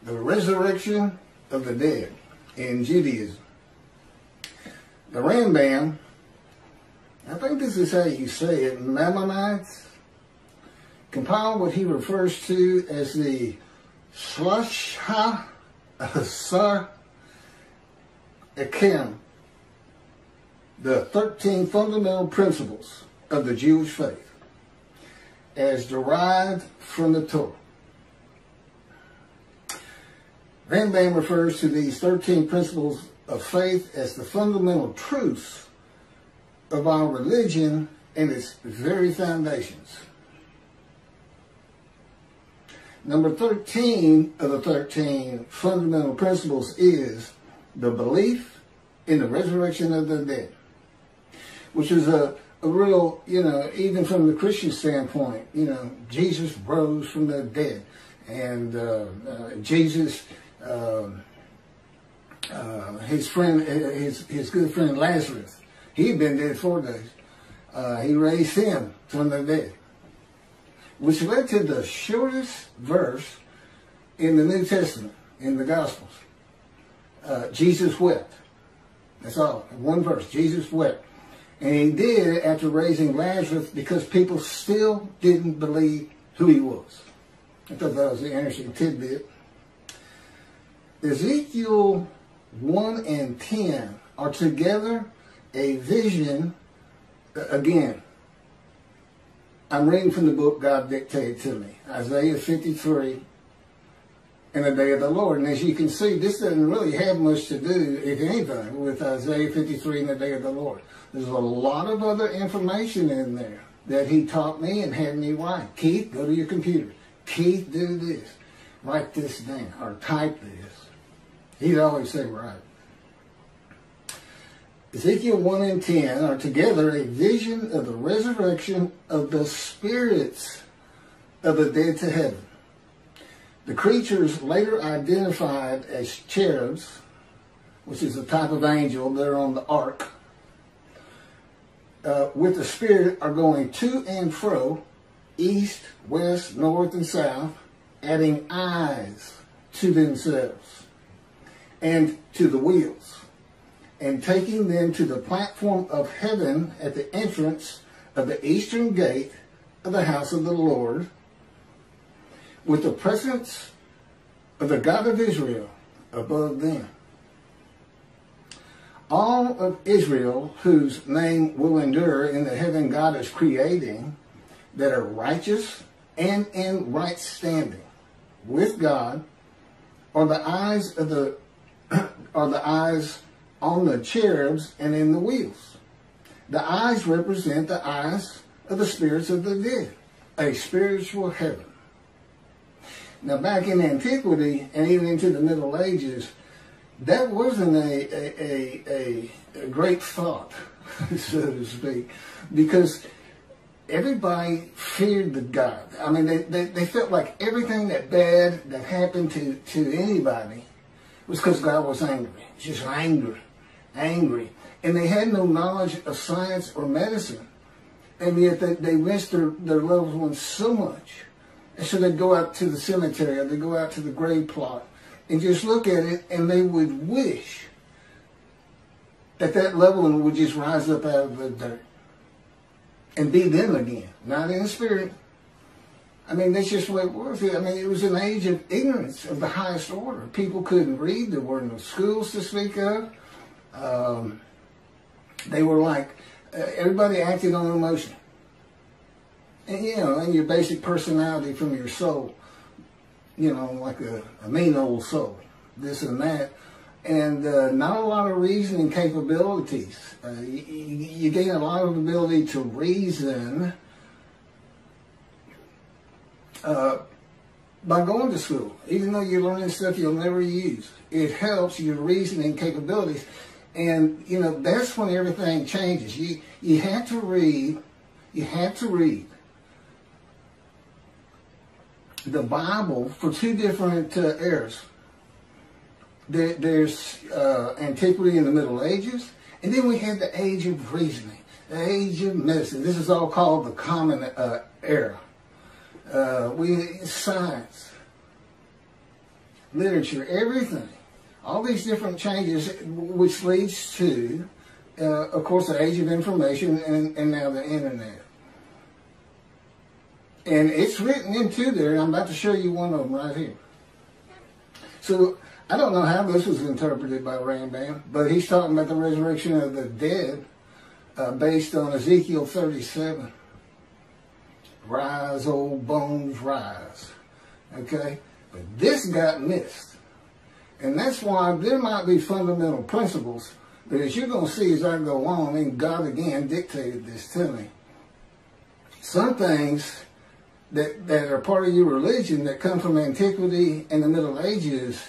The resurrection of the dead in Judaism. The Rambam, I think this is how you say it, Maimonides, compiled what he refers to as the Shlach Asar Ekem, the 13 fundamental principles of the Jewish faith, as derived from the Torah. Rambam refers to these 13 principles of faith as the fundamental truths of our religion and its very foundations. Number 13 of the 13 fundamental principles is the belief in the resurrection of the dead, which is a real, even from the Christian standpoint, Jesus rose from the dead, and Jesus, his good friend Lazarus, he'd been dead 4 days. He raised him from the dead, which led to the shortest verse in the New Testament, in the Gospels. Jesus wept. That's all. One verse. Jesus wept. And he did after raising Lazarus because people still didn't believe who he was. I thought that was an interesting tidbit. Ezekiel 1 and 10 are together a vision. Again, I'm reading from the book God dictated to me, Isaiah 53 and the day of the Lord. And as you can see, this doesn't really have much to do, if anything, with Isaiah 53 and the day of the Lord. There's a lot of other information in there that he taught me and had me write. Keith, go to your computer. Keith, do this. Write this down or type this. He'd always say, right. Ezekiel 1 and 10 are together a vision of the resurrection of the spirits of the dead to heaven. The creatures later identified as cherubs, which is a type of angel, they're on the ark, with the spirit are going to and fro, east, west, north, and south, adding eyes to themselves and to the wheels, and taking them to the platform of heaven at the entrance of the eastern gate of the house of the Lord, with the presence of the God of Israel above them. All of Israel, whose name will endure in the heaven God is creating, that are righteous and in right standing with God, are the eyes of the eyes on the cherubs and in the wheels. The eyes represent the eyes of the spirits of the dead, a spiritual heaven. Now, back in antiquity and even into the Middle Ages, that wasn't a great thought, so to speak, because everybody feared the God. I mean, they felt like everything that bad that happened to anybody was because God was angry. Just angry. And they had no knowledge of science or medicine. And yet they missed their loved ones so much. And so they'd go out to the cemetery or they'd go out to the grave plot and just look at it, and they would wish that loved one would just rise up out of the dirt and be them again, not in spirit. I mean, that's just what it was. I mean, it was an age of ignorance of the highest order. People couldn't read. There were no schools to speak of. They were like, everybody acted on emotion. And, and your basic personality from your soul, like a mean old soul, this and that. And not a lot of reasoning capabilities. You gain a lot of ability to reason by going to school, even though you're learning stuff you'll never use. It helps your reasoning capabilities. And, that's when everything changes. You have to read the Bible for two different eras. There's antiquity in the Middle Ages, and then we had the age of reasoning. The age of medicine. This is all called the common era. Science, literature, everything. All these different changes, which leads to, of course, the age of information and now the internet. And it's written into there, and I'm about to show you one of them right here. So, I don't know how this was interpreted by Rambam, but he's talking about the resurrection of the dead based on Ezekiel 37. Rise, old bones, rise. Okay? But this got missed. And that's why there might be fundamental principles, but as you're going to see as I go on, and God again dictated this to me, some things that are part of your religion that come from antiquity and the Middle Ages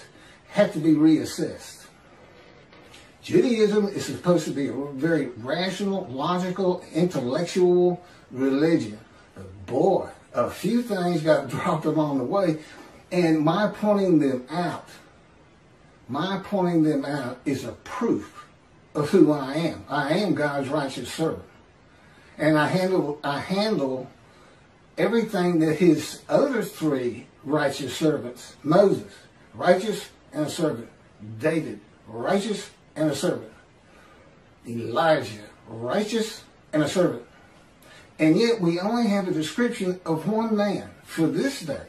have to be reassessed. Judaism is supposed to be a very rational, logical, intellectual religion. But boy, a few things got dropped along the way, and my pointing them out is a proof of who I am. I am God's righteous servant. And I handle everything that his other three righteous servants, Moses, righteous and a servant. David, righteous and a servant. Elijah, righteous and a servant. And yet we only have a description of one man for this day.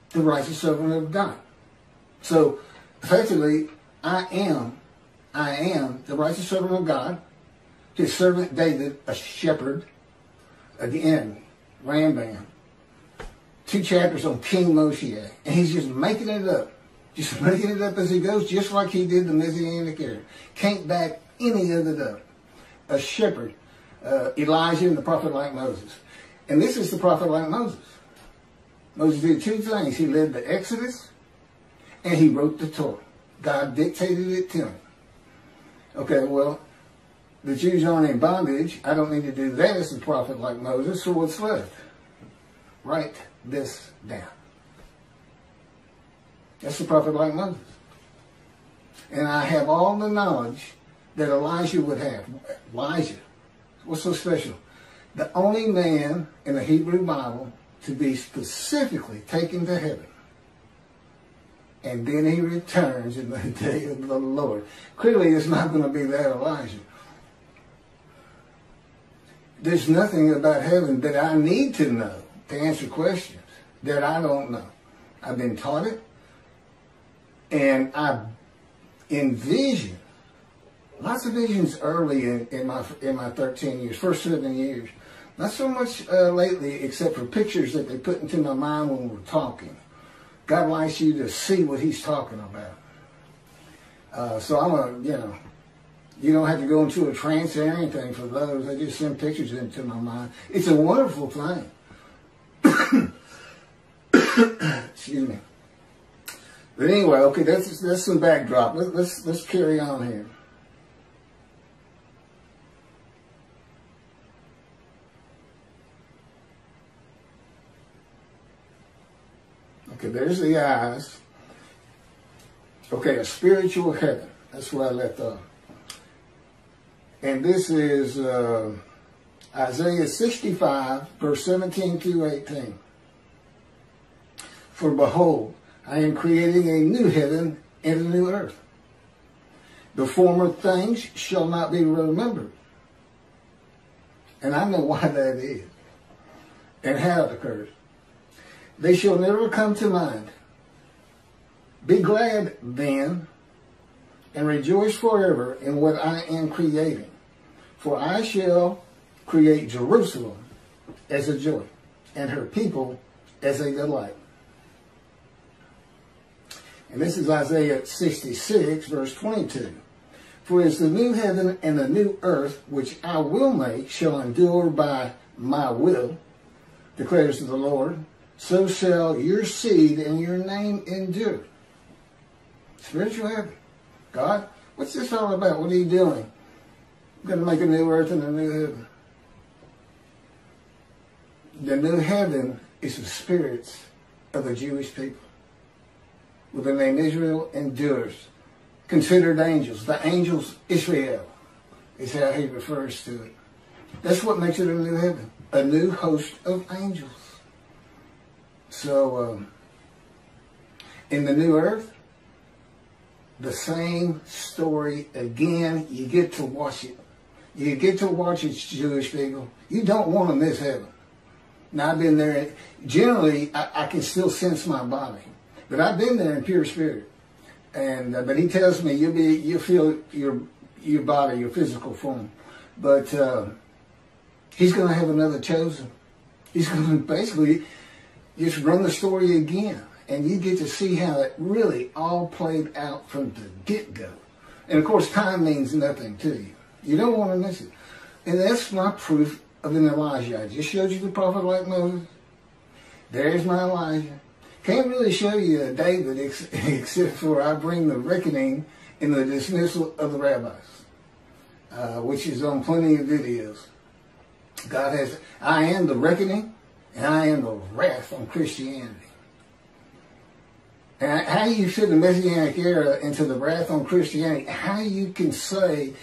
The righteous servant of God. So, effectively, I am the righteous servant of God. His servant David, a shepherd. Again, Rambam. 2 chapters on King Moshe. And he's just making it up. Just making it up as he goes, just like he did the Messianic era. Can't back any of it up. A shepherd. Elijah and the prophet like Moses. And this is the prophet like Moses. Moses did 2 things. He led the Exodus and he wrote the Torah. God dictated it to him. Okay, well, the Jews aren't in bondage. I don't need to do that as a prophet like Moses. So what's left? Write this down. That's the prophet like Moses. And I have all the knowledge that Elijah would have. Elijah. What's so special? The only man in the Hebrew Bible to be specifically taken to heaven. And then he returns in the day of the Lord. Clearly it's not going to be that Elijah. There's nothing about heaven that I need to know to answer questions that I don't know. I've been taught it. And I envision lots of visions early in my 13 years, first 7 years. Not so much lately, except for pictures that they put into my mind when we're talking. God likes you to see what he's talking about. So I'm you don't have to go into a trance or anything for those. I just send pictures into my mind. It's a wonderful thing. Excuse me. But anyway, okay, that's some backdrop. Let's carry on here. Okay, there's the eyes. Okay, a spiritual heaven. That's where I left off. And this is Isaiah 65, verse 17 through 18. For behold, I am creating a new heaven and a new earth. The former things shall not be remembered. And I know why that is and how it occurs. They shall never come to mind. Be glad then and rejoice forever in what I am creating. For I shall create Jerusalem as a joy and her people as a delight. And this is Isaiah 66, verse 22. For as the new heaven and the new earth, which I will make, shall endure by my will, declares the Lord, so shall your seed and your name endure. Spiritual heaven. God, what's this all about? What are you doing? I'm going to make a new earth and a new heaven. The new heaven is the spirits of the Jewish people. With the name Israel endures. Considered angels. The angels Israel. is how he refers to it. That's what makes it a new heaven, a new host of angels. So, in the new earth, the same story again. You get to watch it. You get to watch it, Jewish people. You don't want to miss heaven. Now, I've been there. Generally, I can still sense my body. But I've been there in pure spirit. And but he tells me you'll feel your body, your physical form. But he's going to have another chosen. He's going to basically just run the story again. And you get to see how it really all played out from the get-go. And, of course, time means nothing to you. You don't want to miss it. And that's my proof of an Elijah. I just showed you the prophet like Moses. There's my Elijah. Can't really show you David except for I bring the reckoning in the dismissal of the rabbis, which is on plenty of videos. God has, I am the reckoning and I am the wrath on Christianity. And how you fit the Messianic era into the wrath on Christianity, how you can say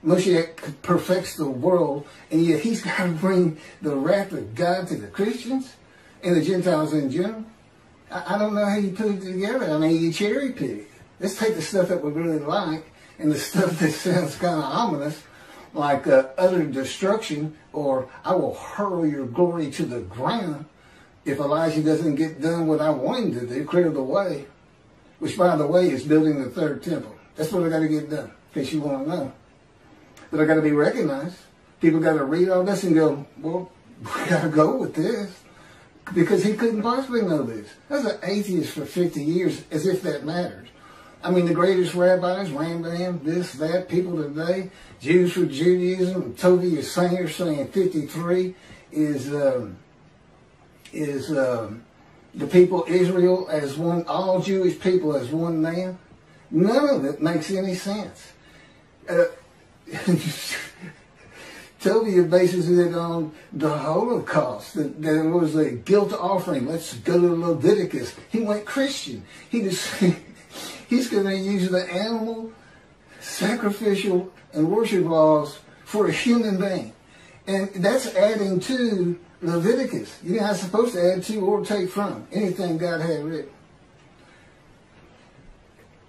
Moshiach perfects the world, and yet he's got to bring the wrath of God to the Christians and the Gentiles in general. I don't know how you put it together. I mean, you cherry pick. Let's take the stuff that we really like and the stuff that sounds kind of ominous, like utter destruction, or I will hurl your glory to the ground. If Elijah doesn't get done what I want him to do, clear the way, which, by the way, is building the third temple. That's what I got to get done, in case you want to know. But I got to be recognized. People got to read all this and go, well, we got to go with this. Because he couldn't possibly know this. I was an atheist for 50 years, as if that mattered. I mean, the greatest rabbis, Rambam, this, that, people today, Jews for Judaism, Tovia Singer saying 53 is the people Israel as one, all Jewish people as one man. None of it makes any sense. Tovia bases it on the Holocaust, that there was a guilt offering. Let's go to Leviticus. He went Christian. He's going to use the animal, sacrificial, and worship laws for a human being. And that's adding to Leviticus. You're not supposed to add to or take from anything God had written.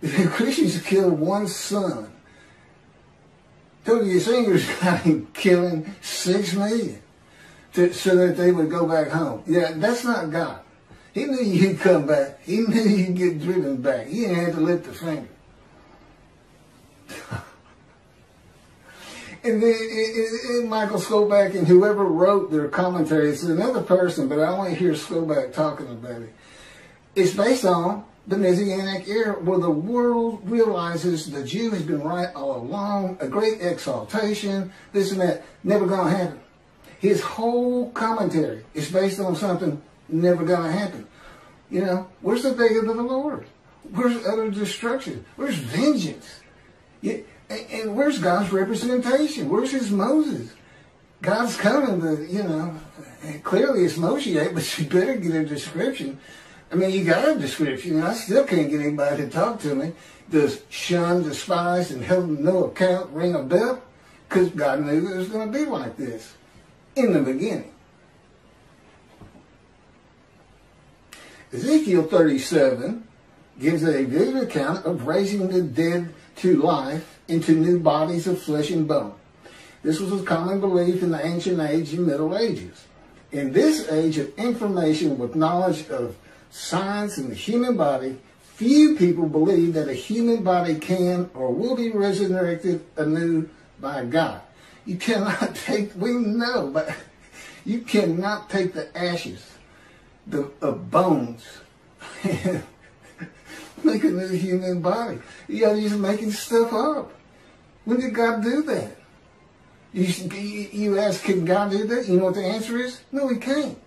The Christians killed one son. Tovia Singer's got him killing 6 million so that they would go back home. Yeah, that's not God. He knew you'd come back. He knew you'd get driven back. He didn't have to lift a finger. And then Michael Skobac and whoever wrote their commentary, it's another person, but I only hear Skobac talking about it. It's based on the Messianic era, where the world realizes the Jew has been right all along, a great exaltation, this and that, never going to happen. His whole commentary is based on something never going to happen. You know, where's the day of the Lord? Where's utter destruction? Where's vengeance? And where's God's representation? Where's his Moses? God's coming to, you know, clearly it's Moshiach, but you better get a description. I mean, you got a description. I still can't get anybody to talk to me. Does shun, despise, and held no account ring a bell? Because God knew it was going to be like this in the beginning. Ezekiel 37 gives a vivid account of raising the dead to life into new bodies of flesh and bone. This was a common belief in the ancient age and Middle Ages. In this age of information with knowledge of science and the human body, few people believe that a human body can or will be resurrected anew by God. You cannot take, we know, but you cannot take the ashes of bones and make a new human body. You're just making stuff up. When did God do that? You ask, can God do that? You know what the answer is? No, he can't.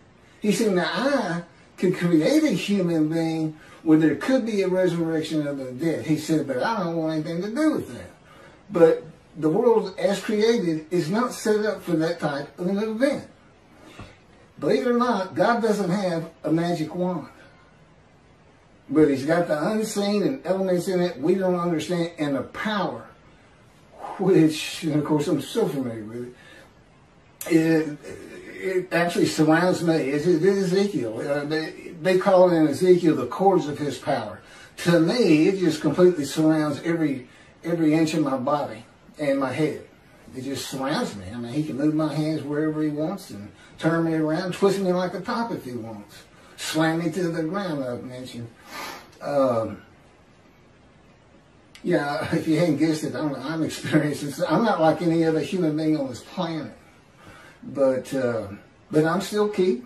He said, now I can create a human being where there could be a resurrection of the dead. He said, but I don't want anything to do with that. But the world as created is not set up for that type of an event. Believe it or not, God doesn't have a magic wand. But he's got the unseen and elements in it we don't understand, and the power which, and of course, I'm so familiar with it. It actually surrounds me. It is Ezekiel. They call it in Ezekiel the cords of his power. To me, it just completely surrounds every inch of my body and my head. It just surrounds me. I mean, he can move my hands wherever he wants and turn me around, twist me like a top if he wants, slam me to the ground, I've mentioned. Yeah, if you hadn't guessed it, I'm experiencing. I'm not like any other human being on this planet. But I'm still Keith.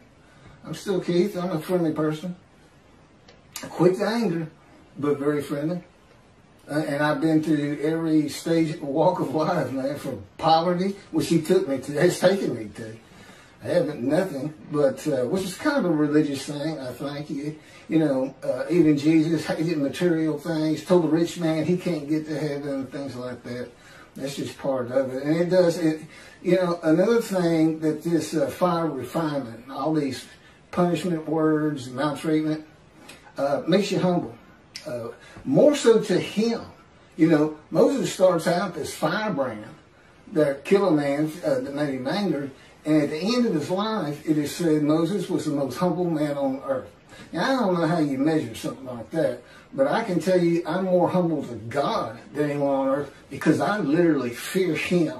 I'm still Keith. I'm a friendly person. Quick to anger, but very friendly. And I've been through every stage, walk of life, man, from poverty, which he took me to, has taken me to. I haven't nothing, but which is kind of a religious thing, I think. Even Jesus hated material things, told the rich man he can't get to heaven and things like that. That's just part of it. And it does, another thing that this fire refinement, all these punishment words, maltreatment, makes you humble. More so to him. Moses starts out this firebrand that killed a man that made him angry. And at the end of his life, it is said Moses was the most humble man on earth. Now, I don't know how you measure something like that, but I can tell you I'm more humble to God than anyone on earth because I literally fear him.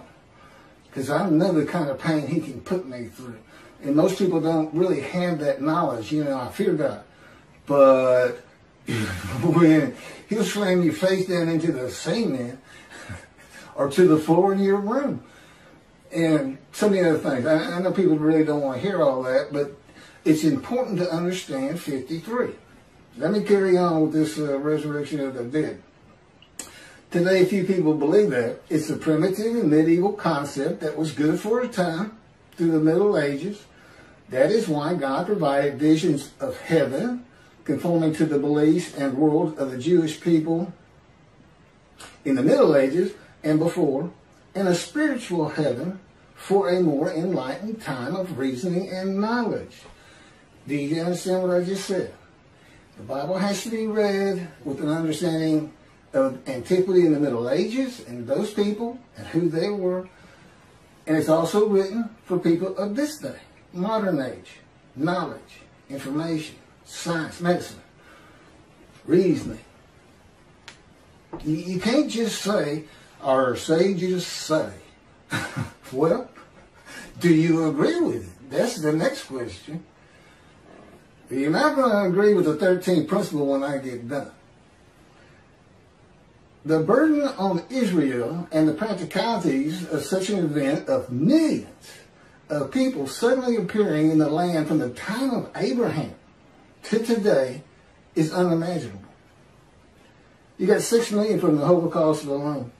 Because I know the kind of pain he can put me through. And most people don't really have that knowledge. I fear God. But when he'll slam your face down into the cement or to the floor in your room. And some of the other things. I know people really don't want to hear all that, but it's important to understand 53. Let me carry on with this resurrection of the dead. Today, few people believe that. It's a primitive and medieval concept that was good for a time through the Middle Ages. That is why God provided visions of heaven, conforming to the beliefs and world of the Jewish people in the Middle Ages and before, and a spiritual heaven for a more enlightened time of reasoning and knowledge. Do you understand what I just said? The Bible has to be read with an understanding of antiquity in the Middle Ages and those people and who they were. And it's also written for people of this day, modern age, knowledge, information, science, medicine, reasoning. You can't just say, or say just say. Well, do you agree with it? That's the next question. You're not going to agree with the 13th principle when I get done. The burden on Israel and the practicalities of such an event of millions of people suddenly appearing in the land from the time of Abraham to today is unimaginable. You got 6 million from the Holocaust alone.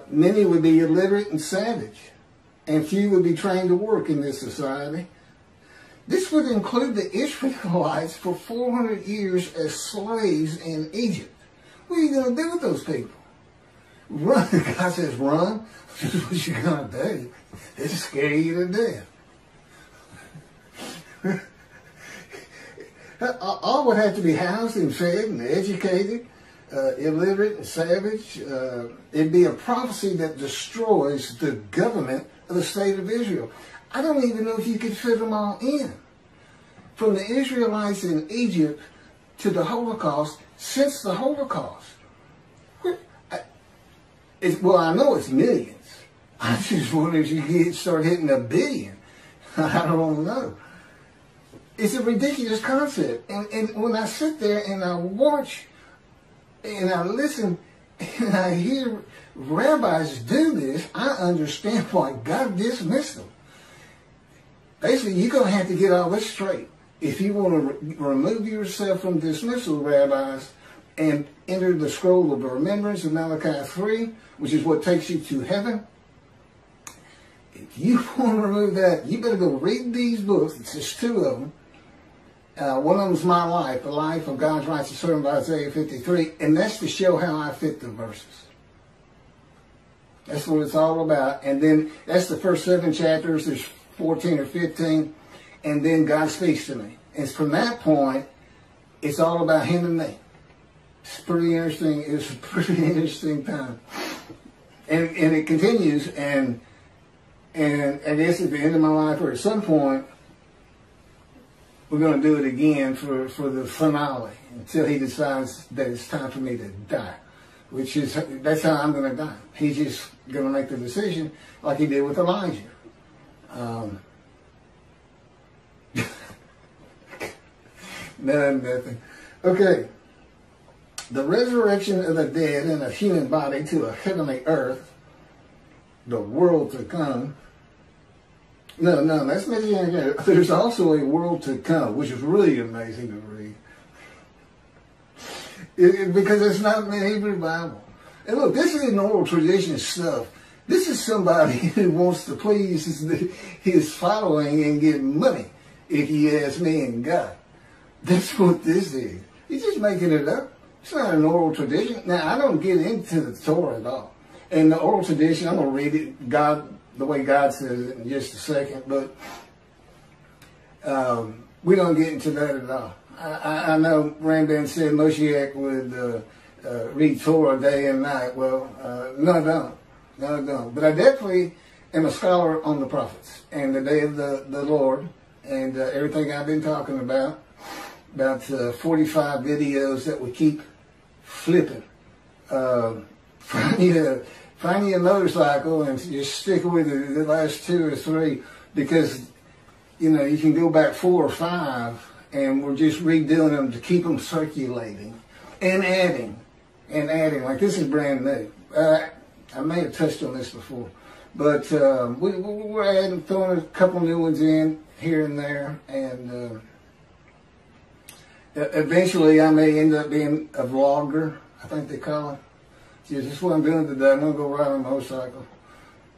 Many would be illiterate and savage, and few would be trained to work in this society. This would include the Israelites for 400 years as slaves in Egypt. What are you going to do with those people? Run. God says run. This is what you're going to do. It'll scare you to death. All would have to be housed and fed and educated, illiterate and savage. It'd be a prophecy that destroys the government of the state of Israel. I don't even know if you could fit them all in. From the Israelites in Egypt to the Holocaust, since the Holocaust. Well, I know it's millions. I just wonder if you start hitting a billion. I don't know. It's a ridiculous concept. And when I sit there and I watch and I listen and I hear rabbis do this, I understand why God dismissed them. Basically, you're going to have to get all this straight. If you want to remove yourself from dismissal, rabbis, and enter the scroll of the remembrance of Malachi 3, which is what takes you to heaven, if you want to remove that, you better go read these books. It's just 2 of them. One of them is My Life, the life of God's righteous servant by Isaiah 53, and that's to show how I fit the verses. That's what it's all about. And then that's the first 7 chapters. There's 14 or 15, and then God speaks to me. And from that point, it's all about him and me. It's pretty interesting. It's a pretty interesting time. And it continues, and I guess at the end of my life or at some point, we're going to do it again for the finale until he decides that it's time for me to die, that's how I'm going to die. He's just going to make the decision like he did with Elijah. Nothing. Okay. The resurrection of the dead in a human body to a heavenly earth, the world to come. No, that's Messianic. There's also a world to come, which is really amazing to read. Because it's not in the Hebrew Bible. And look, this isn't oral tradition stuff. This is somebody who wants to please his following and get money, if you ask me and God. That's what this is. He's just making it up. It's not an oral tradition. Now, I don't get into the Torah at all. And the oral tradition, I'm going to read it the way God says it in just a second, but we don't get into that at all. I know Rambam said Moshiach would read Torah day and night. Well, no, I don't. No, I don't. But I definitely am a scholar on the prophets and the day of the Lord and everything I've been talking about 45 videos that we keep flipping. Find you a motorcycle and just stick with it the last 2 or 3 because, you know, you can go back 4 or 5 and we're just redoing them to keep them circulating and adding. Like this is brand new. I may have touched on this before, but we're adding, throwing a couple new ones in here and there, and eventually I may end up being a vlogger, I think they call it. Yeah, this is what I'm doing today. I'm going to go ride on a motorcycle.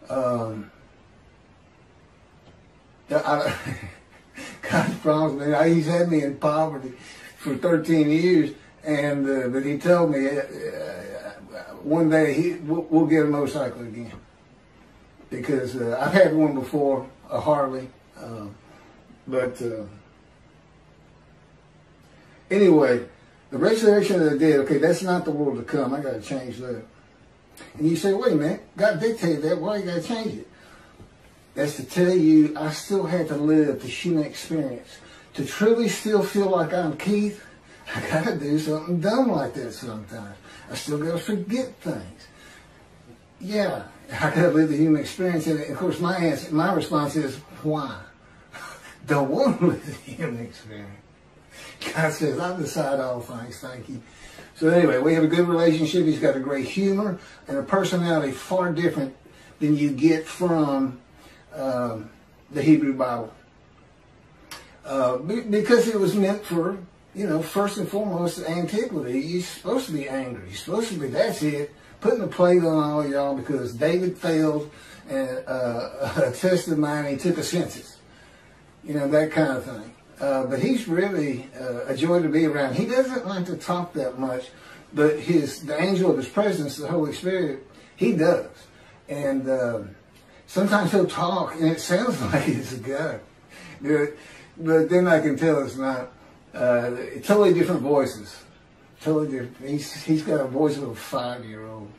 God promised me. He's had me in poverty for 13 years, and but he told me one day we'll get a motorcycle again because I've had one before, a Harley, but anyway. The resurrection of the dead, okay, that's not the world to come. I got to change that. And you say, wait a minute, God dictated that. Why you got to change it? That's to tell you I still had to live the human experience. To truly still feel like I'm Keith, I got to do something dumb like that sometimes. I still got to forget things. Yeah, I got to live the human experience. And of course, my response is, why? Don't want to live the human experience. God says, I decide all things, thank you. So anyway, we have a good relationship. He's got a great humor and a personality far different than you get from the Hebrew Bible. Because it was meant for, you know, first and foremost, antiquity. You're supposed to be angry. You're supposed to be, that's it, putting a plate on all y'all because David failed a test of mine and he took a census. You know, that kind of thing. But he's really a joy to be around. He doesn't like to talk that much, but the angel of his presence, the Holy Spirit, he does. And sometimes he'll talk, and it sounds like it's a God. But then I can tell it's not. Totally different voices. Totally different. He's got a voice of a 5-year-old.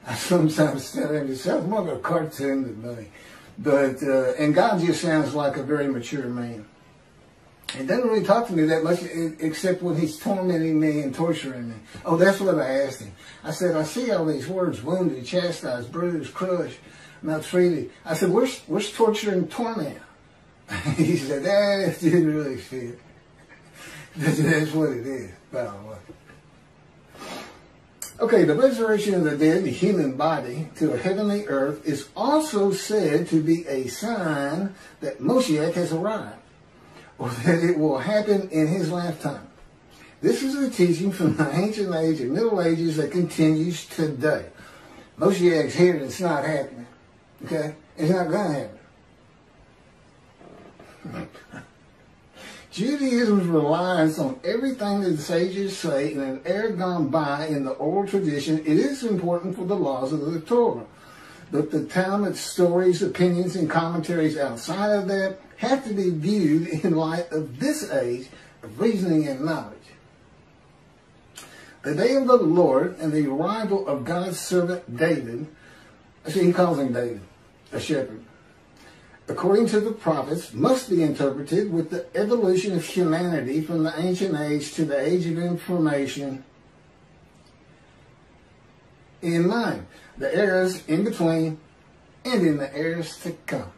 I sometimes tell him, it sounds more like a cartoon than me. But, and God just sounds like a very mature man. He doesn't really talk to me that much, except when he's tormenting me and torturing me. Oh, that's what I asked him. I said, I see all these words, wounded, chastised, bruised, crushed, maltreated. I said, where's torture and torment? He said, that didn't really fit. That's what it is, by the way. Okay, the resurrection of the dead, the human body, to a heavenly earth is also said to be a sign that Moshiach has arrived, or that it will happen in his lifetime. This is a teaching from the ancient age and Middle Ages that continues today. Moshiach's here and it's not happening. Okay? It's not going to happen. Judaism's reliance on everything that the sages say in an era gone by in the oral tradition, it is important for the laws of the Torah. But the Talmud's stories, opinions, and commentaries outside of that have to be viewed in light of this age of reasoning and knowledge. The day of the Lord and the arrival of God's servant David, See, he calls him David, a shepherd. According to the prophets, must be interpreted with the evolution of humanity from the ancient age to the age of information in mind. The eras in between and in the eras to come.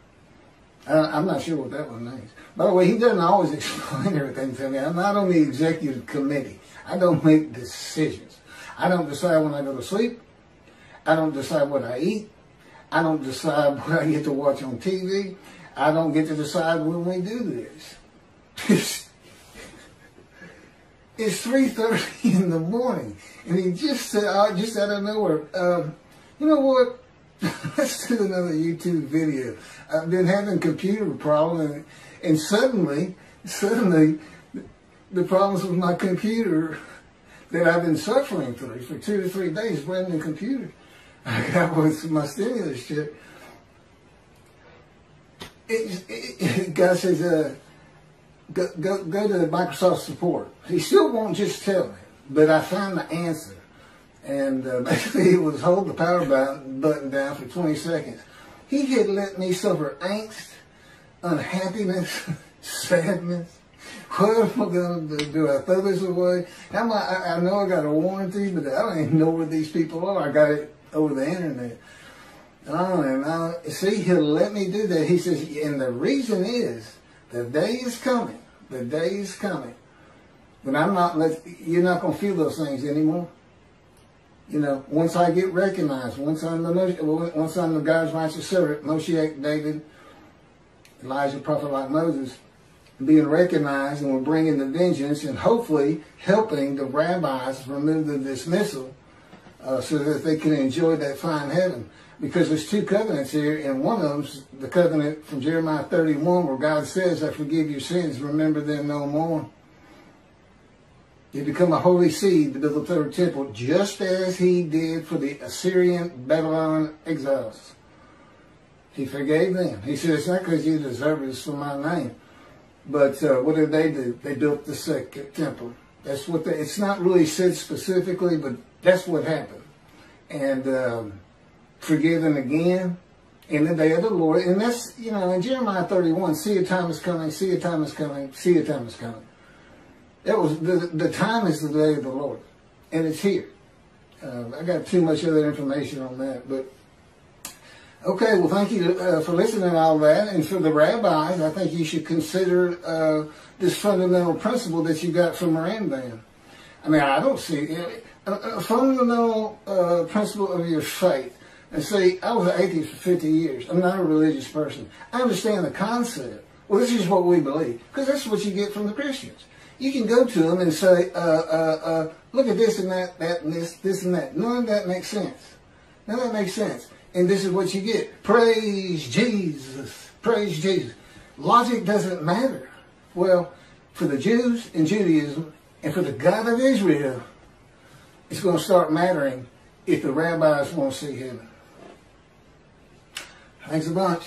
I'm not sure what that one means. By the way, he doesn't always explain everything to me. I'm not on the executive committee. I don't make decisions. I don't decide when I go to sleep. I don't decide what I eat. I don't decide what I get to watch on TV. I don't get to decide when we do this. It's 3:30 in the morning, and he just said, just out of nowhere, you know what? Let's do another YouTube video. I've been having computer problems, and suddenly, the problems with my computer that I've been suffering through for 2 to 3 days, brand new computer I got with my stimulus check. God says, go to Microsoft support. He still won't just tell me, but I found the answer. And basically it was hold the power button down for 20 seconds. He had let me suffer angst, unhappiness, sadness. What am I going to do? Do I throw this away? I know I got a warranty, but I don't even know where these people are. I got it over the internet. See, he'll let me do that. He says, and the reason is, the day is coming. The day is coming. But you're not going to feel those things anymore. You know, once I get recognized, once I'm the God's righteous servant, Moshiach, David, Elijah, prophet like Moses, being recognized, and we're bringing the vengeance and hopefully helping the rabbis remove the dismissal so that they can enjoy that fine heaven. Because there's 2 covenants here, and one of them's the covenant from Jeremiah 31 where God says, I forgive your sins, remember them no more. You become a holy seed to build the 3rd temple, just as he did for the Assyrian Babylon exiles. He forgave them. He said, it's not because you deserve it, it's for my name. But what did they do? They built the 2nd temple. That's what it's not really said specifically, but that's what happened. And forgiven again in the day of the Lord. And that's, you know, in Jeremiah 31, see a time is coming, see a time is coming, see a time is coming. That was, the time is the day of the Lord. And it's here. I got too much other information on that, but okay, well, thank you for listening to all that. And for the rabbis, I think you should consider this fundamental principle that you got from Moran. I mean, I don't see a fundamental principle of your faith. And see, I was an atheist for 50 years. I'm not a religious person. I understand the concept. Well, this is what we believe. Because that's what you get from the Christians. You can go to them and say, look at this and that, and this and that. None of that makes sense. None of that makes sense. And this is what you get. Praise Jesus. Praise Jesus. Logic doesn't matter. Well, for the Jews in Judaism and for the God of Israel, it's going to start mattering if the rabbis won't see heaven. Thanks a bunch.